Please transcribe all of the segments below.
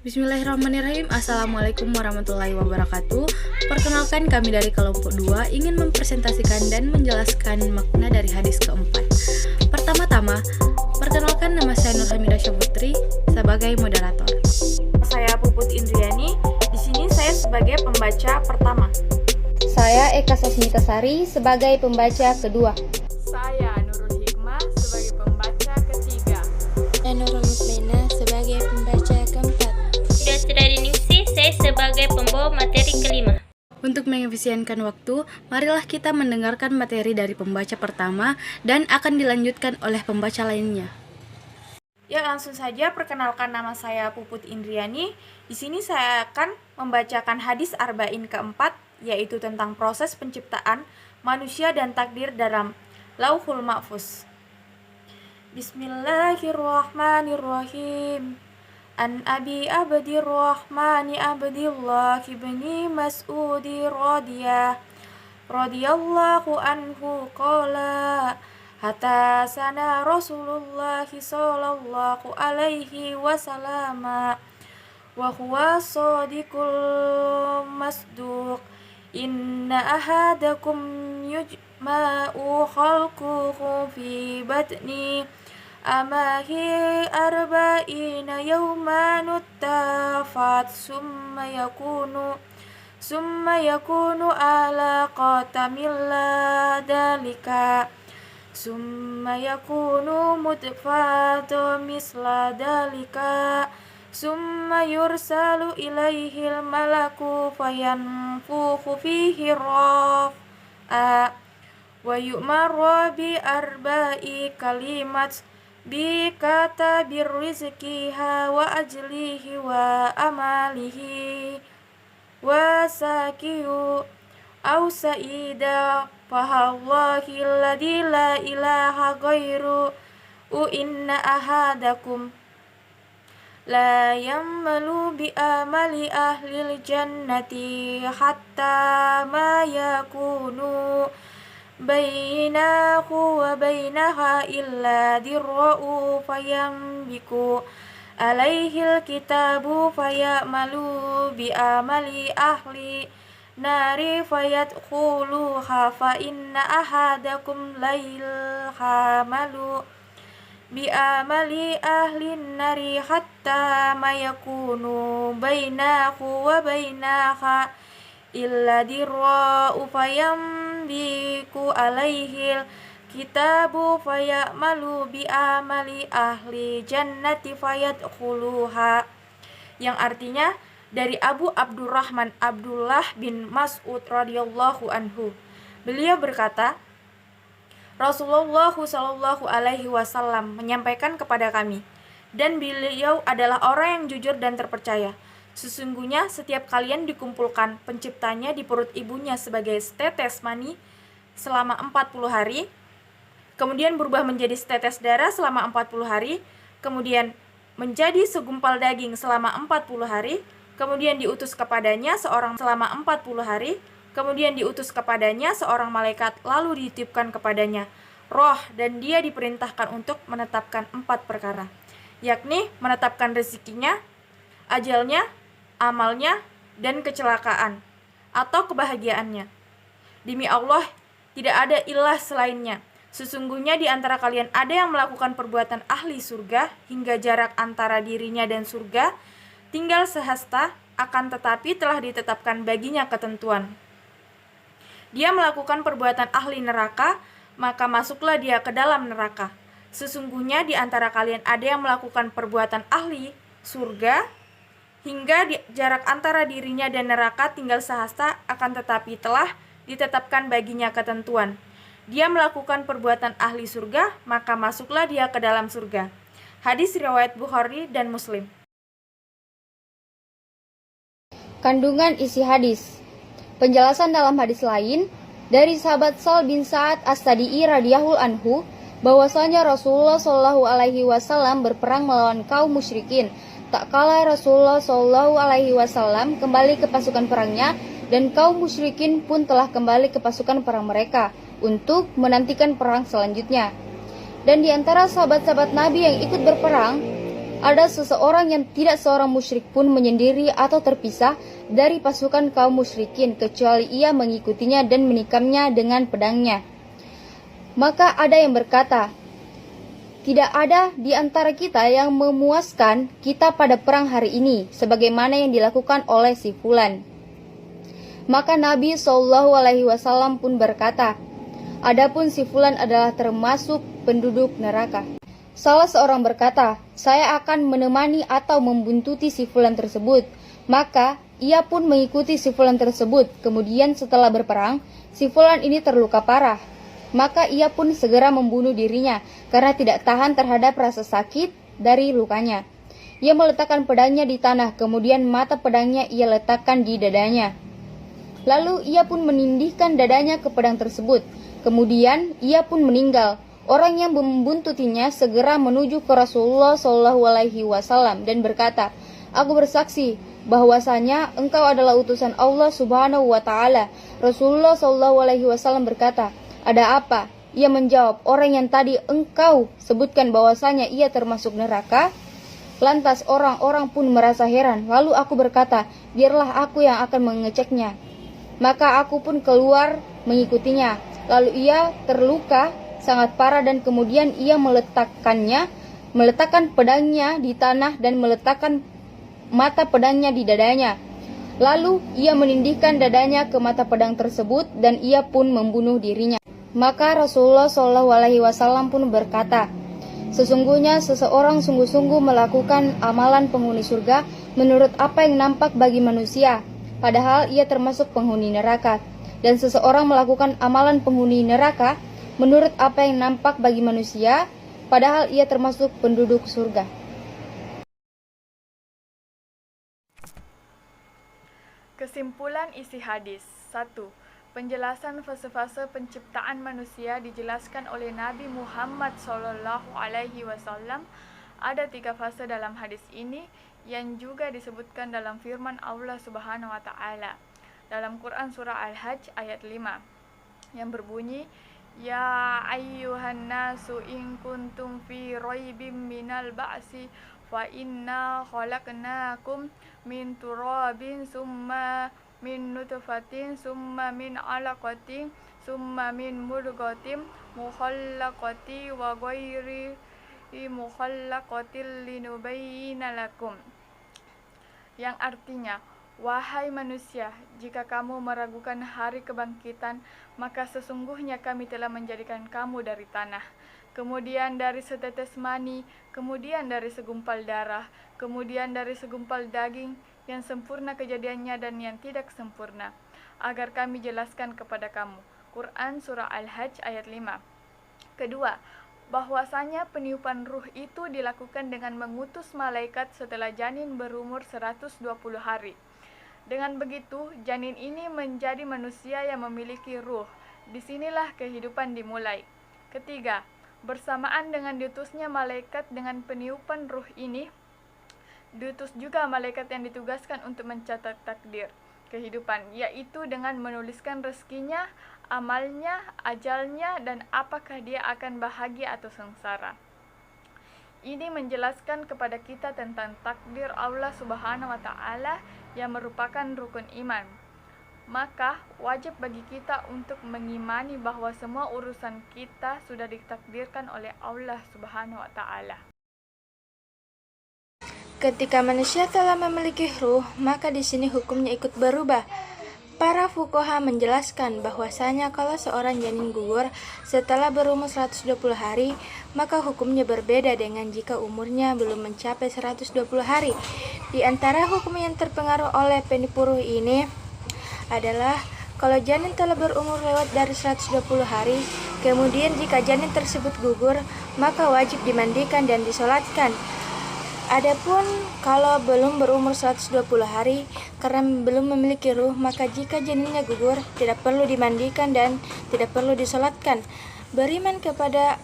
Bismillahirrahmanirrahim. Assalamualaikum warahmatullahi wabarakatuh. Perkenalkan, kami dari kelompok 2 ingin mempresentasikan dan menjelaskan makna dari hadis keempat. Pertama-tama, perkenalkan, nama saya Nur Hamidah Syaputri sebagai moderator. Saya Puput Indriani. Di sini saya sebagai pembaca pertama. Saya Eka Sasmitasari sebagai pembaca kedua. Saya Nurul Hikmah sebagai pembaca ketiga. Dan Nurul Mutmainah sebagai pembaca keempat. Sudah diningsih, saya sebagai pembawa materi kelima. Untuk mengefisienkan waktu, marilah kita mendengarkan materi dari pembaca pertama dan akan dilanjutkan oleh pembaca lainnya. Ya, langsung saja perkenalkan, nama saya Puput Indriani. Di sini saya akan membacakan hadis arba'in keempat, yaitu tentang proses penciptaan manusia dan takdir dalam Lauhul Mahfuz. Bismillahirrahmanirrahim. An Abi Abdirrahmani Abdillah ibni Mas'udi radhiyallahu anhu qala hatta sana Rasulullah sallallahu alaihi wasallam wa huwa shadiqul masduq inna ahadakum yujma'u khalquhu fi batni amahi arba'ina yawman uttafat summa yakunu alaqatan milla dalika summa yakunu mudghatan misla dalika summa yursalu ilaihil malaku fayanfukhu fihi raf'a wa yu'maru bi arba'i kalimat bi katabir rizqiha wa ajlihi wa amalihi wa sakiyu aw sa'ida fahallahi alladhi la ilaha ghairu inna ahadakum la yamalu bi amali ahlil jannati hatta ma yakunu bainahu wa bainaha illa dirra'u fayambiku alaihil kitabu fayamalu bi amali ahli nari fayadkhuluha fa inna ahadakum lailhamalu bi amali ahli nari hatta mayakunu bainahu wa bainaha illa dirra'u fayambiku alaihil kitabu fayamalu bi amali ahli jannati fayadkhuluha, yang artinya dari Abu Abdurrahman Abdullah bin Mas'ud radhiyallahu anhu. Beliau berkata, Rasulullah sallallahu alaihi wasallam menyampaikan kepada kami, dan beliau adalah orang yang jujur dan terpercaya. Sesungguhnya setiap kalian dikumpulkan penciptanya di perut ibunya sebagai setetes mani selama 40 hari, kemudian berubah menjadi setetes darah selama 40 hari, kemudian menjadi segumpal daging selama 40 hari, kemudian diutus kepadanya seorang selama 40 hari, kemudian diutus kepadanya seorang malaikat, lalu ditiupkan kepadanya roh, dan dia diperintahkan untuk menetapkan 4 perkara, yakni menetapkan rezekinya, ajalnya, amalnya, dan kecelakaan atau kebahagiaannya. Demi Allah, tidak ada ilah selainnya. Sesungguhnya di antara kalian ada yang melakukan perbuatan ahli surga hingga jarak antara dirinya dan surga tinggal sehasta, akan tetapi telah ditetapkan baginya ketentuan. Dia melakukan perbuatan ahli neraka, maka masuklah dia ke dalam neraka. Sesungguhnya di antara kalian ada yang melakukan perbuatan ahli surga hingga jarak antara dirinya dan neraka tinggal sehasta, akan tetapi telah ditetapkan baginya ketentuan. Dia melakukan perbuatan ahli surga, maka masuklah dia ke dalam surga. Hadis riwayat Bukhari dan Muslim. Kandungan isi hadis. Penjelasan dalam hadis lain dari sahabat Sal bin Sa'ad As-Sadi'i radhiyallahu anhu bahwasanya Rasulullah Shallallahu alaihi wasallam berperang melawan kaum musyrikin. Tak kala Rasulullah Shallallahu alaihi wasallam kembali ke pasukan perangnya, dan kaum musyrikin pun telah kembali ke pasukan perang mereka untuk menantikan perang selanjutnya. Dan di antara sahabat-sahabat Nabi yang ikut berperang ada seseorang yang tidak seorang musyrik pun menyendiri atau terpisah dari pasukan kaum musyrikin kecuali ia mengikutinya dan menikamnya dengan pedangnya. Maka ada yang berkata, tidak ada di antara kita yang memuaskan kita pada perang hari ini sebagaimana yang dilakukan oleh si fulan. Maka Nabi SAW pun berkata, adapun si fulan adalah termasuk penduduk neraka. Salah seorang berkata, saya akan menemani atau membuntuti si fulan tersebut. Maka ia pun mengikuti si fulan tersebut. Kemudian setelah berperang, si fulan ini terluka parah. Maka ia pun segera membunuh dirinya karena tidak tahan terhadap rasa sakit dari lukanya. Ia meletakkan pedangnya di tanah, kemudian mata pedangnya ia letakkan di dadanya. Lalu ia pun menindihkan dadanya ke pedang tersebut. Kemudian ia pun meninggal. Orang yang membuntutinya segera menuju ke Rasulullah SAW dan berkata, aku bersaksi bahwasanya engkau adalah utusan Allah Subhanahu wa Ta'ala. Rasulullah SAW berkata, ada apa? Ia menjawab, orang yang tadi engkau sebutkan bahwasanya ia termasuk neraka. Lantas orang-orang pun merasa heran. Lalu aku berkata, biarlah aku yang akan mengeceknya. Maka aku pun keluar mengikutinya. Lalu ia terluka sangat parah dan kemudian ia meletakkan pedangnya di tanah dan meletakkan mata pedangnya di dadanya. Lalu ia menindihkan dadanya ke mata pedang tersebut dan ia pun membunuh dirinya. Maka Rasulullah SAW pun berkata, sesungguhnya seseorang sungguh-sungguh melakukan amalan penghuni surga menurut apa yang nampak bagi manusia, padahal ia termasuk penghuni neraka. Dan seseorang melakukan amalan penghuni neraka menurut apa yang nampak bagi manusia, padahal ia termasuk penduduk surga. Kesimpulan isi hadis. 1. Penjelasan fase-fase penciptaan manusia dijelaskan oleh Nabi Muhammad SAW. Ada 3 fase dalam hadis ini yang juga disebutkan dalam firman Allah Subhanahu wa Ta'ala dalam Quran surah Al-Hajj ayat 5 yang berbunyi, ya ayyuhan nasu in kuntum fi raibim minal ba'si fa inna khalaqnakum min turabin summa min nutfatin summa min alaqatin summa min mudghatin mukhallaqati wa ghairi mukhallaqatin linubayyina lakum, yang artinya, wahai manusia, jika kamu meragukan hari kebangkitan, maka sesungguhnya kami telah menjadikan kamu dari tanah, kemudian dari setetes mani, kemudian dari segumpal darah, kemudian dari segumpal daging, yang sempurna kejadiannya dan yang tidak sempurna, agar kami jelaskan kepada kamu. Quran Surah Al-Hajj ayat 5. Kedua, bahwasanya peniupan ruh itu dilakukan dengan mengutus malaikat setelah janin berumur 120 hari. Dengan begitu, janin ini menjadi manusia yang memiliki ruh. Disinilah kehidupan dimulai. Ketiga, bersamaan dengan diutusnya malaikat dengan peniupan ruh ini, diutus juga malaikat yang ditugaskan untuk mencatat takdir kehidupan, yaitu dengan menuliskan rezekinya, amalnya, ajalnya, dan apakah dia akan bahagia atau sengsara. Ini menjelaskan kepada kita tentang takdir Allah Subhanahu wa Ta'ala yang merupakan rukun iman. Maka wajib bagi kita untuk mengimani bahwa semua urusan kita sudah ditakdirkan oleh Allah Subhanahu wa Ta'ala. Ketika manusia telah memiliki ruh, maka di sini hukumnya ikut berubah. Para fuqaha menjelaskan bahwasanya kalau seorang janin gugur setelah berumur 120 hari, maka hukumnya berbeda dengan jika umurnya belum mencapai 120 hari. Di antara hukum yang terpengaruh oleh penipu ruh ini adalah kalau janin telah berumur lewat dari 120 hari, kemudian jika janin tersebut gugur, maka wajib dimandikan dan disolatkan. Adapun kalau belum berumur 120 hari karena belum memiliki ruh, maka jika janinnya gugur tidak perlu dimandikan dan tidak perlu disolatkan. Beriman kepada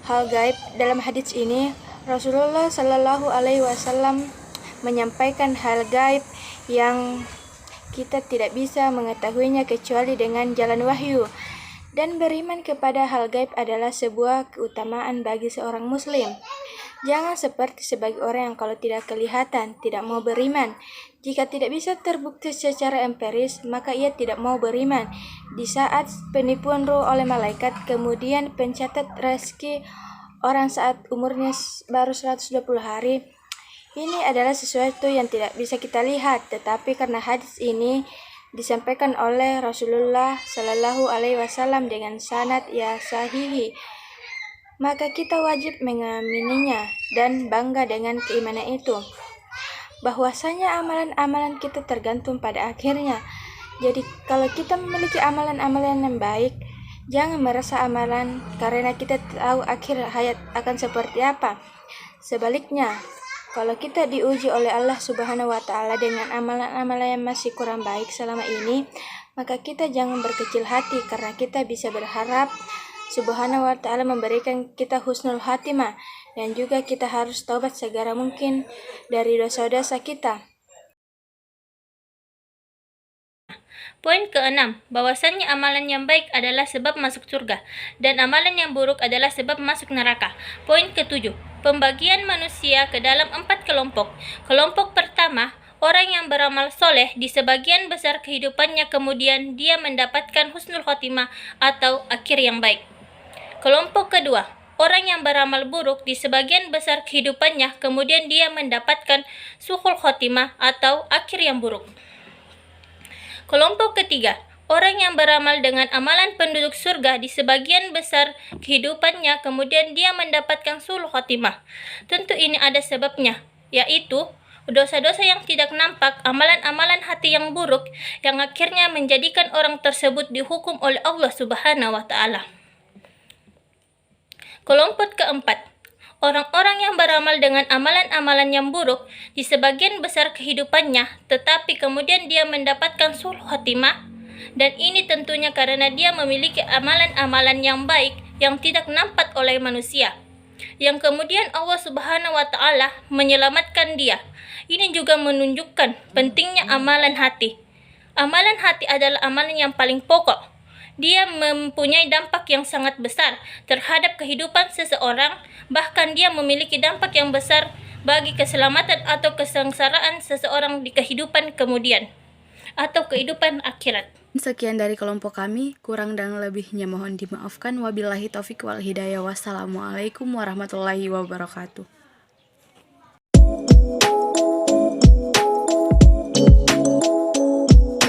hal gaib. Dalam hadis ini Rasulullah Shallallahu Alaihi Wasallam menyampaikan hal gaib yang kita tidak bisa mengetahuinya kecuali dengan jalan wahyu. Dan beriman kepada hal gaib adalah sebuah keutamaan bagi seorang muslim. Jangan seperti sebagai orang yang kalau tidak kelihatan, tidak mau beriman. Jika tidak bisa terbukti secara empiris, maka ia tidak mau beriman. Di saat penipuan ruh oleh malaikat, kemudian pencatat rezeki orang saat umurnya baru 120 hari, ini adalah sesuatu yang tidak bisa kita lihat, tetapi karena hadis ini disampaikan oleh Rasulullah Shallallahu Alaihi Wasallam dengan sanad yang sahihi, maka kita wajib mengamininya dan bangga dengan keimanan itu. Bahwasanya amalan-amalan kita tergantung pada akhirnya. Jadi kalau kita memiliki amalan-amalan yang baik, jangan merasa amalan karena kita tahu akhir hayat akan seperti apa. Sebaliknya, kalau kita diuji oleh Allah Subhanahu wa Ta'ala dengan amalan-amalan yang masih kurang baik selama ini, maka kita jangan berkecil hati karena kita bisa berharap Subhanahu wa Ta'ala memberikan kita husnul khatimah, dan juga kita harus taubat segera mungkin dari dosa-dosa kita. Poin ke-6, bahwasannya amalan yang baik adalah sebab masuk surga, dan amalan yang buruk adalah sebab masuk neraka. Poin ke-7, pembagian manusia ke dalam 4 kelompok. Kelompok pertama, orang yang beramal soleh di sebagian besar kehidupannya, kemudian dia mendapatkan husnul khotimah atau akhir yang baik. Kelompok kedua, orang yang beramal buruk di sebagian besar kehidupannya, kemudian dia mendapatkan suhul khotimah atau akhir yang buruk. Kelompok ketiga, orang yang beramal dengan amalan penduduk surga di sebagian besar kehidupannya, kemudian dia mendapatkan suhul khotimah. Tentu ini ada sebabnya, yaitu dosa-dosa yang tidak nampak, amalan-amalan hati yang buruk, yang akhirnya menjadikan orang tersebut dihukum oleh Allah Subhanahu wa Ta'ala. Kelompok keempat, orang-orang yang beramal dengan amalan-amalan yang buruk di sebagian besar kehidupannya, tetapi kemudian dia mendapatkan suhul khotimah, dan ini tentunya karena dia memiliki amalan-amalan yang baik yang tidak nampak oleh manusia, yang kemudian Allah Subhanahu wa Ta'ala menyelamatkan dia. Ini juga menunjukkan pentingnya amalan hati. Amalan hati adalah amalan yang paling pokok. Dia mempunyai dampak yang sangat besar terhadap kehidupan seseorang, bahkan dia memiliki dampak yang besar bagi keselamatan atau kesengsaraan seseorang di kehidupan kemudian atau kehidupan akhirat. Sekian dari kelompok kami, kurang dan lebihnya mohon dimaafkan. Wabillahi taufik wal hidayah. Wassalamualaikum warahmatullahi wabarakatuh.